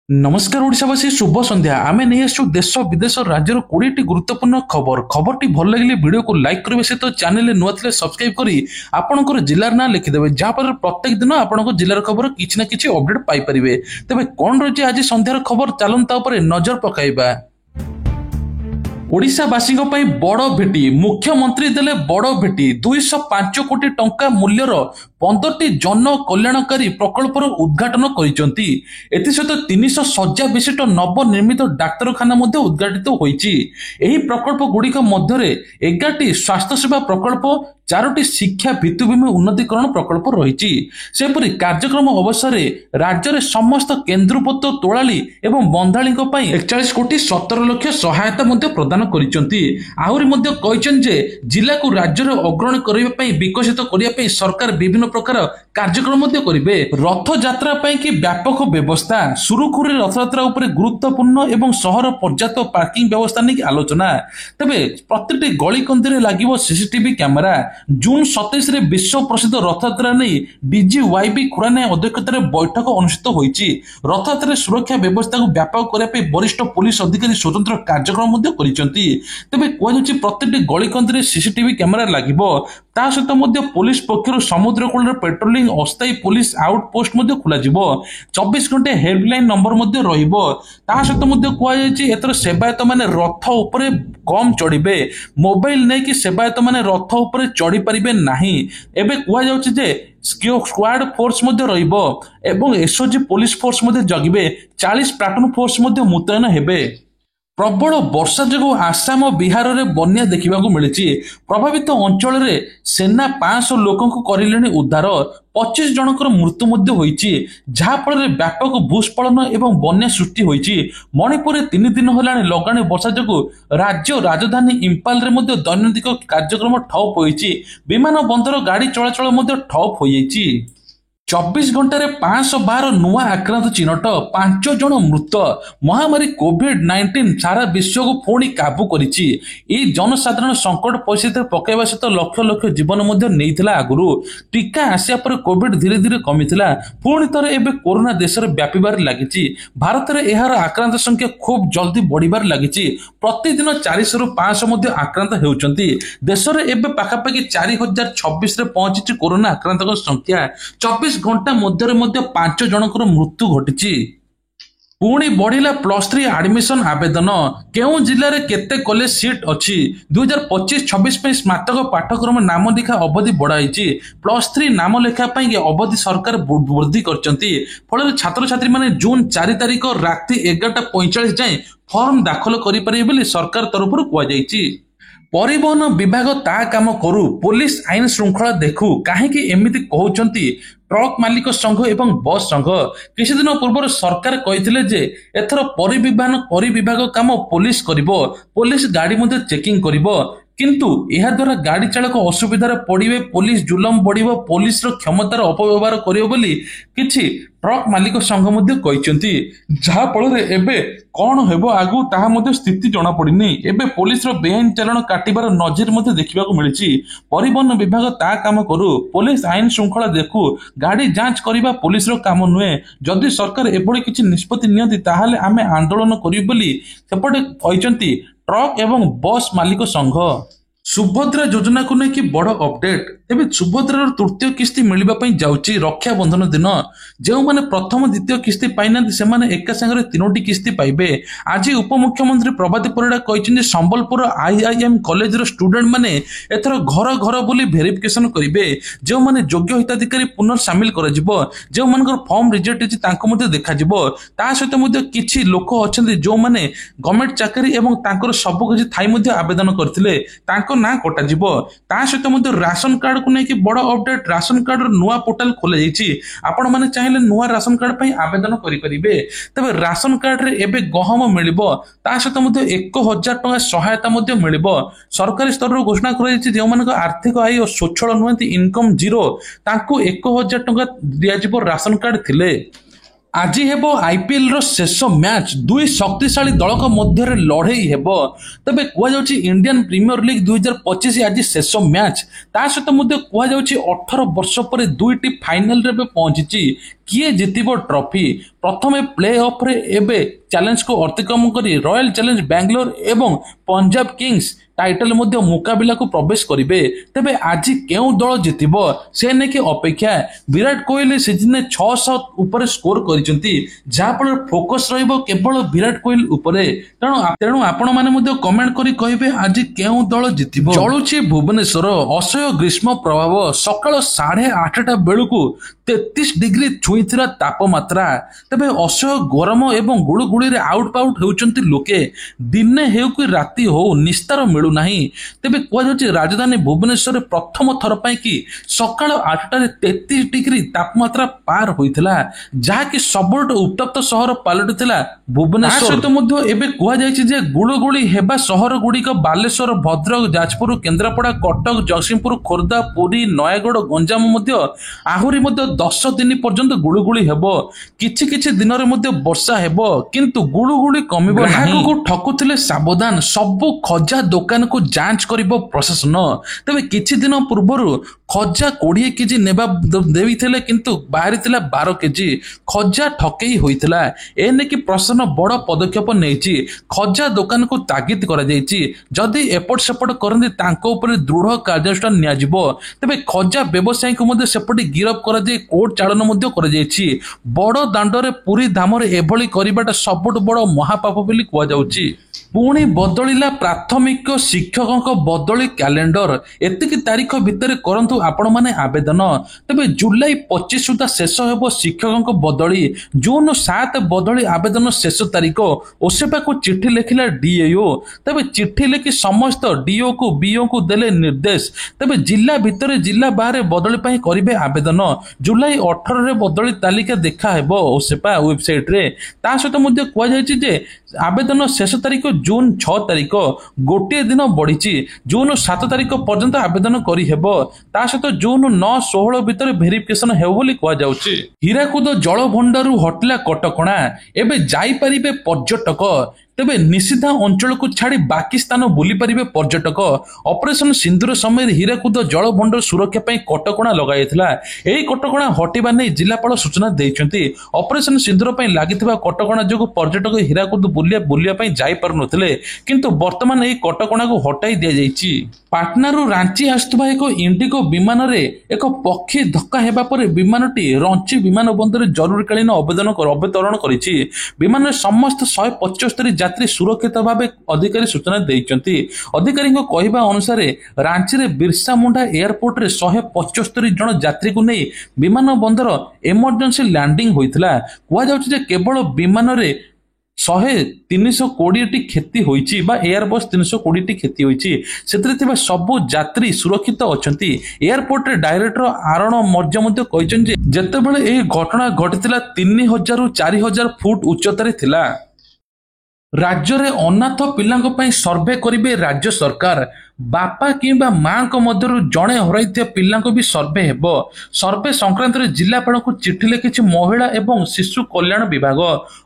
नमस्कार ओडिशावासी शुभ संध्या आमे नहीं आसु देश विदेश राज्यर 20टी गुरुत्वपूर्ण खबरटी भल लगे वीडियो को लाइक करबे सहित चैनल नुआ थे सब्सक्राइब करी आपनकर जिलार ना लिखिदेवे जहाँफल प्रत्येक दिन आपन जिलार खबर किछि ना किछि अपडेट पाई परिबे। तेबे कोन रही आज संध्यार खबर चलता नजर पकाइबा। ओडिशावासी बड़ भेटी मुख्यमंत्री देले बड़ भेटी 205 कोटी टंका मूल्यर 15टी जन कल्याणकारी प्रकल्पर उद्घाटन करिसेंती। एथिसहित 300 शଯ୍ୟା विशिष्ट नवनिर्मित डाक्तरखाना उद्घाटित होईची। एही प्रकल्प गुड़िक मध्यरे 11टी स्वास्थ्य सेवा प्रकल्प 4टी शिक्षा भित्तिभूमि उन्नतीकरण प्रकल्प रही। सेपरी कार्यक्रम अवसर राज्य में समस्त केन्द्रपत्र तोलाली एवं बंधाली 41 कोटी 17 लक्ष सहायता प्रदान करिसेंती। आहुरी जिला को राज्य में अग्रणी करने विकसित करने सरकार विभिन्न प्रकार कार्यक्रम करेंगे। रथ यात्रा की व्यापक व्यवस्था सुरुखुरी रथ यात्रा उपरे गुरुत्वपूर्ण एवं सहर पर्याप्त पार्किंग व्यवस्था नहीं आलोचना। तेबे प्रत्येक गली कंदी लगे सीसीटीवी कैमेरा। जून 27 रे विश्व प्रसिद्ध रथयात्रा नहीं डीजी वाईबी खुराना अध्यक्षतार बैठक अनुष्ठित होईची। रथयात्रा सुरक्षा व्यवस्था को व्यापक करने वरिष्ठ पुलिस अधिकारी स्वतंत्र कार्यक्रम करिसेंती। तेबे कहछि प्रत्येक गली कंदी सीसीटीवी कैमेरा लागिबो। ता सहित पुलिस पक्षर समुद्र कूल पेट्रोलिंग अस्थायी पुलिस आउटपोस्ट खोल 24 घंटे हेल्पलाइन नंबर रहिबो। ता सहित कहर सेवायत माने रथ उपरे कम चढ़े मोबाइल नहीं कि सेवायत माने रथ उपरे चढ़ी पारिबे नाही। एबे कहु जे स्क्वाड फोर्स रहिबो एवं एसओजी पुलिस फोर्स जगिबे। 40 प्लाटून फोर्स मुतयन हेबे। प्रबल वर्षा जो आसाम और बिहार में बन्या देखा मिली। प्रभावित अंचल में सेना 500 लोकों को करिलेनी उद्धार। 25 जनकर मृत्यु होईची जहाँफल व्यापक भूस्खलन एवं बन्या सृष्टि होईची। मणिपुर 3 दिन होलानी लगाणी वर्षा जो राज्य राजधानी इम्फाल रे दैनंदिन कार्यक्रम ठप होईची। विमान बंदर गाड़ी चलाचल ठप होईची। 24 घंटे 512 नुआ आक्रांत चिन्हट 5 जन मृत। महामारी कोविड-19 सारा विश्व को पुणी काबू करिछि। जनसाधारण संकट परिस्थिति पकाइबा सहित लक्ष लक्ष जीवन नहीं आगुरी। टीका आसिया पर कोविड धीरे धीरे कमिथिला। पुणी थरे एबे कोरोना देश में व्यापिबार लागिछि। भारत में एहार आक्रांत संख्या खूब जल्दी बढ़िबार लागिछि। प्रतिदिन 400 रु 500 आक्रांत हेउचंती। देश में एबे पाखापाखि 4026 रे पहुंची कोरोना आक्रांत संख्या। 24 घंटा मध्य 5 जनकर मृत्यु घटी। पुणी बढ़िला +3 एडमिशन आवेदन। केउ जिले में केते कॉलेज सीट अच्छी। 2025-26 स्नातक पाठ्यक्रम नाम लेखा अवधि बढ़ाई। +3 नाम लेखा अवधि सरकार वृद्धि करछंती। फल छात्र छात्री माने जून 4 तारिख राति 11:45 जाए फॉर्म दाखल करि परिबे बोली सरकार तरफ कहुଯାଇଛି। परिवहन विभाग ता काम करू, पुलिस आईन श्रृंखला देखू कहीं एमती कहते ट्रक मालिक संघ एवं बस संघ। किसी दिन पूर्व सरकार कहते जे एथर परिविभाग काम पुलिस करिबो। पुलिस गाड़ी मध्य चेकिंग करिबो। किंतु यह द्वारा गाड़ी चालक असुविधार पड़े, पुलिस जुलम बढ़िबो, पुलिस क्षमतार अपव्यवहार करियो बोली किछि ट्रक मालिक संघ कहते। जहा फल एबे कौन हेबो आगु ताहा स्थिति जना पड़िनी। एबे पुलिस बेआईन चालाण काटिबार नजर देखा मिली। परिवहन विभाग ता काम करू, पुलिस आईन श्रृंखला देखू, गाड़ी जांच करने पुलिस काम नुहे। जदि सरकार एभली किछि निष्पत्ति नियंती ताहाले आमे आंदोलन करिबु बोली सेपटे कहते ट्रक एवं बस मालिक संघ। सुभद्रा योजना को लेकिन बड़ अपडेट। एबे सुभद्रार तृतीय किस्ती मिलवाई जाउची रक्षाबंधन दिन। जो माने प्रथम द्वितीय किस्ती पाइना से एका संगे 3टी किस्ती पाइबे। आज उपमुख्यमंत्री प्रभाती परिड़ा कहते संबलपुर आईआईएम कॉलेज स्टूडेंट माने एथर घर घर बुली वेरिफिकेशन करेंगे। जो माने योग्य हिताधिकारी पुनर्सामिल करा, जो मानकर फॉर्म रिजेक्ट होती तांको मध्य देखा जिवो। ता सहित किछि लोक अछंती जो माने गवर्नमेंट चाकरी एवं तांकर सब किछि थाई मध्य आवेदन करथिले तांको ना कटा जिवो। ता सहित राशन कार्ड को लेकिन बड़ अपडेट। राशन कार्ड नुआ पोर्टाल खोल आपण माने चाहिए नुआ राशन कार्ड पे आवेदन करेंगे। तबे राशन कार्ड रे एबे गहम मिलिबो। ता सहित 1000 टंका सहायता मिलिबो। सरकारी स्तर घोषणा कर जो मान आर्थिक आय और स्वच्छल नुहति इनकम जीरो तांको 1000 टंका दिया राशन कार्ड थिले। আজি ହେବ ଆଇପିଏଲ ର ଶେଷ ମ୍ୟାଚ୍ ଦୁଇ ଶକ୍ତିଶାଳୀ ଦଳଙ୍କ ମଧ୍ୟରେ ଲଢ଼େଇ ହେବ। ତେବେ କୁହାଯାଉଛି ଇଣ୍ଡିଆନ୍ ପ୍ରିମିୟର ଲିଗ୍ 2025 ଆଜି ଶେଷ ମ୍ୟାଚ୍। ତା ସହିତ ମଧ୍ୟ କୁହାଯାଉଛି 18 ବର୍ଷ ପରେ ଦୁଇଟି ଫାଇନାଲରେ ଏବେ ପହଞ୍ଚିଛି। କିଏ ଜିତିବ ଟ୍ରଫି? ପ୍ରଥମେ ପ୍ଲେ ଅଫ୍ରେ ଏବେ ଚ୍ୟାଲେଞ୍ଜକୁ ଅତିକ୍ରମ କରି ରୟାଲ ଚ୍ୟାଲେଞ୍ଜ ବାଙ୍ଗାଲୋର ଏବଂ ପଞ୍ଜାବ କିଙ୍ଗସ୍ टाइटल मुकाबिला को प्रवेश करेंगे। तेबे आज केउ दल जितिब से नेकी अपेक्षा। विराट कोहली सीजन 600 उपर स्कोर करिसेंती, जहाँफल फोकस रहिबो केवल विराट कोहली उपरे। तेणु आपण माने कमेंट करी कहिबे आज केउ दल जितिब। चलुछि भुवनेश्वर असह्य ग्रीष्म प्रभाव। सकाळ 8:30 बेलू 33 डिग्री छुईथिला तापमात्रा। तेबे असह्य गरम एवं गुळुगुळी रे आउट पाउट हेउचंती लोके। दिने हेउ कि राति हो निस्तार मिलू नाही। तेबे कुआ जाउछि राजधानी भुवनेश्वर प्रथम थर पई कि सकाळ 8टा रे 33 डिग्री तापमात्रा पार होइथिला, जहा कि सबट उत्तप्त शहर पालटिथिला भुवनेश्वर। सहित मध्ये एबे कुआ जाइछि जे गुळुगुळी हेबा शहर गुडीक बालेश्वर, भद्रक, जाजपुर, केन्द्रापड़ा, कटक, जगतसिंहपुर, खोर्धा, पुरी, नयागढ़, गंजाम मध्ये आहुरी मध्ये 10 दिन पर्यंत गुळुगुळी हेबो। किछि किछि दिन रे मध्ये वर्षा हेबो, किंतु गुळुगुळी कमिबो नाही। ग्राहक को ठकुथिले सावधान, सबु खजा दुकान को जांच करिबो प्रशासन। तबे किछि दिन पूर्वर खजा 20 केजी नेबा देविथिले, किंतु बाहरी थिला 12 केजी। खजा ठकेई होइथिला। एने कि प्रशासन बड़ पदक्षेप नेछि। खजा दुकान को तागिद करा जायछि, जदि एपट सेपट करंदी तांको ऊपर दृढ़ कार्यानुष्ठान निया जिवो। तबे खजा व्यवसायी को मध्ये सेपटे गिरफ करा जाय कोर्ट चालन मध्ये करा जायछि। बड़ दांडरे पुरी धामरे एभली करिबाटा सबुठ बड़ महापाप बोली कुआ जाउछि। पुणी बदलिला प्राथमिक शिक्षकों बदली कैलेंडर। एतिकी तारीख भितर करंतु आपण माने आवेदन। तबे जुलाई 25 सुधा शेष हेबो शिक्षकों बदली। जून 7 बदली आवेदन शेष तारीख। ओसेपा को चिट्ठी लिखिला डीएओ। तबे चिट्ठी लिखि समस्त डीओ को बीओ को देले निर्देश। तबे जिला भितर जिला बाहर बदली पई करिवे आवेदन। जुलाई 18 रे बदली तालिका देखा हेबो ओसेपा वेबसाइट रे। ता सहित मध्ये कुआ जायछि जे आवेदन शेष तारीख जून 6 तारीख, गोटे दिन बढ़ी। जून 7 तारीख पर्यंत आवेदन करी हेबो। ता सहित जून 9-16 भितर भेरिफिकेशन हेबो बोली कुआ जाउछि। हीराकुद जल भंडारु हटला कटकणा, एबे जाई परिबे पर्यटक। तेबे निषिद्ध अंचल को छाड़ी बाकी स्थान बुली परिबे पर्यटक। ऑपरेशन सिंदूर समय हीराकुद जल भंडार सुरक्षा पई कटकणा लगाइथिला। एही कटकणा हटिबा नै जिल्लापाल सूचना दैछन्ती। ऑपरेशन सिंदूर पई लागिथिबा कटकणा जोगु पर्यटक हीराकुद बुलिया पई जाई पारु नथिले, किंतु वर्तमान एही कटकणा को हटाई दिया जायछि। पाटनारू रांची आसुवा एक इंडिगो विमान रे एक पक्षी धक्का हेबा पर विमानटी रांची विमान बंदर जरूरीकालीन अवतरण करिछि। विमान समस्त 175 यात्री सुरक्षित भाव अधिकारी सूचना देइचंती। अधिकारी कहवा अनुसार रांची रे बिरसा मुंडा एयरपोर्ट रे 175 जन यात्री को नहीं विमान बंदर इमरजेंसी लैंडिंग होइथिला। कुआ जाउछि जे केवल विमान रे 320 क्षति होइछि बा एयरबस 320 क्षति होइछि। सेतरे थिबा सबु यात्री सुरक्षित अछंती। एयरपोर्ट रे डायरेक्टर आरण मर्ज मध्ये कहिछन जे जेतेबेले एही घटना घटितिला 3000 रु 4000 फुट उच्चतारे थिला। राज्य रे अनाथ पिलांको पई सर्वे करिवे राज्य सरकार। बापा किंबा मां को मध्यरु जणे हराइथिया पिलांको भी सर्वे हेबो। सर्वे संक्रांत रे जिल्लापाल को चिट्ठी लिखिछि महिला एवं शिशु कल्याण विभाग।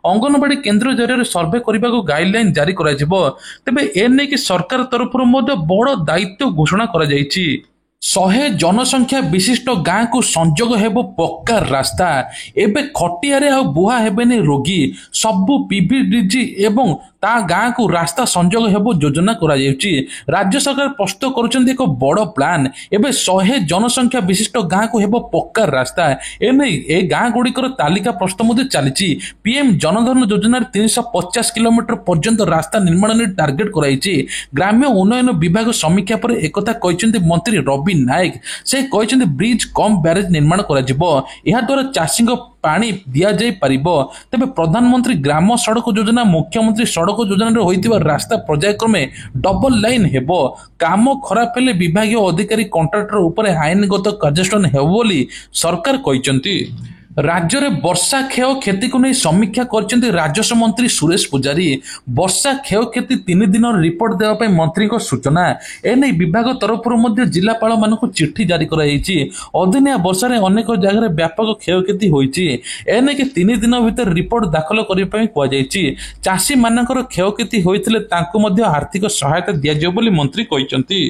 अंगनवाड़ी केन्द्र जरिए सर्वे करने को गाइडलाइन जारी करा जिवो। तेबे एने कि सरकार तरफ बड़ दायित्व घोषणा करा जायछि। 100 जनसंख्या विशिष्ट गाँ को संजोग हेबो पक्का रास्ता। एबे खटियारे आ बुहा हेबेनी रोगी। सबु पीबीडीजी एवं ता गाँ को रास्ता संजोग हेबो योजना करा जायछि। राज्य सरकार प्रस्तुत करुछन्ती एक बड़ प्लान। एबे 100 जनसंख्या विशिष्ट गाँ को हेबो पक्का रास्ता। एने ए गाँ गुड़िकर तालिका प्रस्तुत मध्ये चलीछि। पीएम जनधन योजना 350 किलोमीटर पर्यंत रास्ता निर्माण ने टार्गेट कराइछि। ग्राम्य उन्नयन विभाग समीक्षा पर एकता कहिसेंती मंत्री रवि नायक। से कहिसेंती ब्रिज कम ब्यारेज निर्माण करा जिवो। एहा द्वारा चाषी पानी दिया जाई परिबो। तबे प्रधानमंत्री ग्राम सड़क योजना, मुख्यमंत्री सड़क योजना रे होइतिबा रास्ता पर्यायक्रमे डबल लाइन हेबो। काम खराब हेले विभागीय अधिकारी कॉन्ट्रैक्टर ऊपर आईनगत कार्यानुष्ठान हेबो बोली सरकार कहिसेंती। ରାଜ୍ୟରେ ବର୍ଷା କ୍ଷୟକ୍ଷତିକୁ ନେଇ ସମୀକ୍ଷା କରିଛନ୍ତି ରାଜସ୍ୱ ମନ୍ତ୍ରୀ ସୁରେଶ ପୂଜାରୀ। ବର୍ଷା କ୍ଷୟକ୍ଷତି 3 ଦିନର ରିପୋର୍ଟ ଦେବା ପାଇଁ ମନ୍ତ୍ରୀଙ୍କ ସୂଚନା। ଏନେଇ ବିଭାଗ ତରଫରୁ ମଧ୍ୟ ଜିଲ୍ଲାପାଳମାନଙ୍କୁ ଚିଠି ଜାରି କରାଯାଇଛି। ଅଦିନିଆ ବର୍ଷାରେ ଅନେକ ଜାଗାରେ ବ୍ୟାପକ କ୍ଷୟକ୍ଷତି ହୋଇଛି। ଏନେଇକି 3 ଦିନ ଭିତରେ ରିପୋର୍ଟ ଦାଖଲ କରିବା ପାଇଁ କୁହାଯାଇଛି। ଚାଷୀମାନଙ୍କର କ୍ଷୟକ୍ଷତି ହୋଇଥିଲେ ତାଙ୍କୁ ମଧ୍ୟ ଆର୍ଥିକ ସହାୟତା ଦିଆଯିବ ବୋଲି ମନ୍ତ୍ରୀ କହିଛନ୍ତି।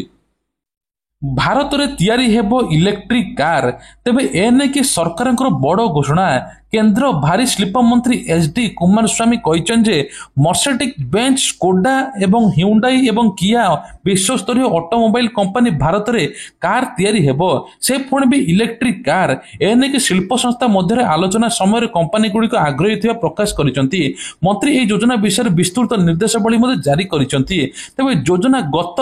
ଭାରତରେ ତିଆରି ହେବ ଇଲେକ୍ଟ୍ରିକ୍ କାର୍, ତେବେ ଏନେଇକି ସରକାରଙ୍କର ବଡ଼ ଘୋଷଣା। କେନ୍ଦ୍ର ଭାରୀ ଶିଳ୍ପ ମନ୍ତ୍ରୀ ଏଚଡି କୁମାରସ୍ୱାମୀ କହିଛନ୍ତି ଯେ ମର୍ସିଡିଜ୍ ବେଞ୍ଚ, ସ୍କୋଡା ଏବଂ ହ୍ୟୁଣ୍ଡାଇ ଏବଂ କିଆ ବିଶ୍ୱସ୍ତରୀୟ ଅଟୋମୋବାଇଲ କମ୍ପାନୀ ଭାରତରେ କାର୍ ତିଆରି ହେବ, ସେ ପୁଣି ବି ଇଲେକ୍ଟ୍ରିକ୍ କାର୍। ଏନେଇକି ଶିଳ୍ପ ସଂସ୍ଥା ମଧ୍ୟରେ ଆଲୋଚନା ସମୟରେ କମ୍ପାନୀଗୁଡ଼ିକ ଆଗ୍ରହୀ ଥିବା ପ୍ରକାଶ କରିଛନ୍ତି। ମନ୍ତ୍ରୀ ଏହି ଯୋଜନା ବିଷୟରେ ବିସ୍ତୃତ ନିର୍ଦ୍ଦେଶାବଳୀ ମଧ୍ୟ ଜାରି କରିଛନ୍ତି। ତେବେ ଯୋଜନା ଗତ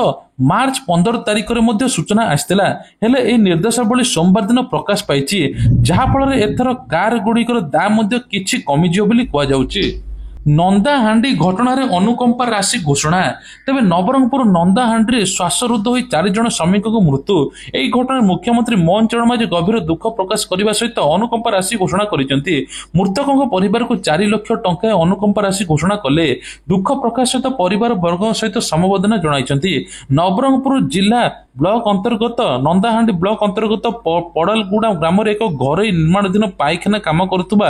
ମାର୍ଚ୍ଚ 15 ତାରିଖରେ ମଧ୍ୟ ସୂଚନା ଆସିଥିଲା, ହେଲେ ଏହି ନିର୍ଦ୍ଦେଶାବଳୀ ସୋମବାର ଦିନ ପ୍ରକାଶ ପାଇଛି, ଯାହାଫଳରେ ଏଥର କାର୍ ଗୁଡ଼ିକର ଦାମ ମଧ୍ୟ କିଛି କମିଯିବ ବୋଲି କୁହାଯାଉଛି। ନନ୍ଦାହାଣ୍ଡି ଘଟଣାରେ ଅନୁକମ୍ପା ରାଶି ଘୋଷଣା। ତେବେ ନବରଙ୍ଗପୁର ନନ୍ଦାହାଣ୍ଡିରେ ଶ୍ୱାସରୁଦ୍ଧ ହୋଇ 4 ଜଣ ଶ୍ରମିକଙ୍କ ମୃତ୍ୟୁ। ଏହି ଘଟଣାରେ ମୁଖ୍ୟମନ୍ତ୍ରୀ ମୋହନ ଚରଣ ମାଝୀ ଗଭୀର ଦୁଃଖ ପ୍ରକାଶ କରିବା ସହିତ ଅନୁକମ୍ପା ରାଶି ଘୋଷଣା କରିଛନ୍ତି। ମୃତକଙ୍କ ପରିବାରକୁ 4 ଲକ୍ଷ ଟଙ୍କା ଅନୁକମ୍ପା ରାଶି ଘୋଷଣା କଲେ। ଦୁଃଖ ପ୍ରକାଶ ସହିତ ପରିବାର ବର୍ଗଙ୍କ ସହିତ ସମବେଦନା ଜଣାଇଛନ୍ତି। ନବରଙ୍ଗପୁର ଜିଲ୍ଲା ବ୍ଲକ ଅନ୍ତର୍ଗତ ନନ୍ଦାହାଣ୍ଡି ବ୍ଲକ ଅନ୍ତର୍ଗତ ପଡଲଗୁଡା ଗ୍ରାମରେ ଏକ ଘରୋଇ ନିର୍ମାଣାଧୀନ ପାଇଖାନା କାମ କରୁଥିବା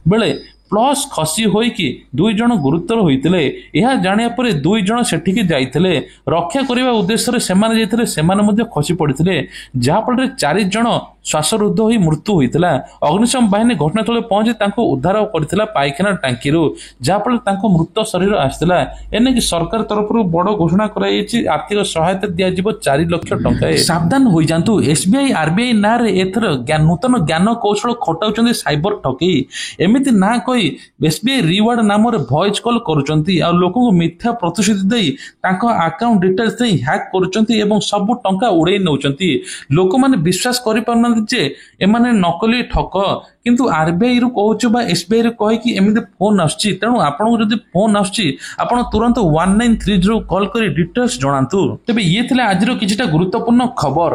ବେଳେ ପ୍ଲସ୍ ଖସି ହୋଇକି 2 ଜଣ ଗୁରୁତର ହୋଇଥିଲେ। ଏହା ଜାଣିବା ପରେ 2 ଜଣ ସେଠିକି ଯାଇଥିଲେ। ରକ୍ଷା କରିବା ଉଦ୍ଦେଶ୍ୟରେ ସେମାନେ ଯାଇଥିଲେ, ସେମାନେ ମଧ୍ୟ ଖସି ପଡ଼ିଥିଲେ, ଯାହାଫଳରେ 4 ଜଣ ଶ୍ୱାସରୁଦ୍ଧ ହୋଇ ମୃତ୍ୟୁ ହୋଇଥିଲା। ଅଗ୍ନିଶମ ବାହିନୀ ଘଟଣାସ୍ଥଳରେ ପହଞ୍ଚି ତାଙ୍କୁ ଉଦ୍ଧାର କରିଥିଲା ପାଇଖାନା ଟାଙ୍କିରୁ, ଯାହାଫଳରେ ତାଙ୍କ ମୃତ ଶରୀର ଆସିଥିଲା। ଏନେଇକି ସରକାର ତରଫରୁ ବଡ଼ ଘୋଷଣା କରାଯାଇଛି। ଆର୍ଥିକ ସହାୟତା ଦିଆଯିବ 4 ଲକ୍ଷ ଟଙ୍କା। ସାବଧାନ ହୋଇଯାନ୍ତୁ, ଏସବିଆଇ ଆରବିଆଇ ନାଁରେ ଏଥର ନୂତନ ଜ୍ଞାନ କୌଶଳ ଖଟାଉଛନ୍ତି ସାଇବର ଠକେଇ। ଏମିତି ନାଁ କହି ଏସବିଆଇ ରିୱାର୍ଡ ନାମରେ ଭଏସ କଲ୍ କରୁଛନ୍ତି, ଆଉ ଲୋକଙ୍କୁ ମିଥ୍ୟା ପ୍ରତିଶ୍ରୁତି ଦେଇ ତାଙ୍କ ଆକାଉଣ୍ଟ ଡିଟେଲ୍ସ ଦେଇ ହ୍ୟାକ୍ କରୁଛନ୍ତି ଏବଂ ସବୁ ଟଙ୍କା ଉଡେଇ ନେଉଛନ୍ତି। ଲୋକମାନେ ବିଶ୍ୱାସ କରିପାରୁନାହାନ୍ତି ଯେ ଏମାନେ ନକଲି ଠକ, କିନ୍ତୁ ଆରବିଆଇ ରୁ କହୁଛୁ ବା ଏସବିଆଇ ରୁ କହିକି ଏମିତି ଫୋନ ଆସୁଛି। ତେଣୁ ଆପଣଙ୍କୁ ଯଦି ଫୋନ ଆସୁଛି, ଆପଣ ତୁରନ୍ତ 1930 କଲ୍ କରି ଡିଟେଲ୍ସ ଜଣାନ୍ତୁ। ତେବେ ଇଏ ଥିଲା ଆଜିର କିଛିଟା ଗୁରୁତ୍ୱପୂର୍ଣ୍ଣ ଖବର।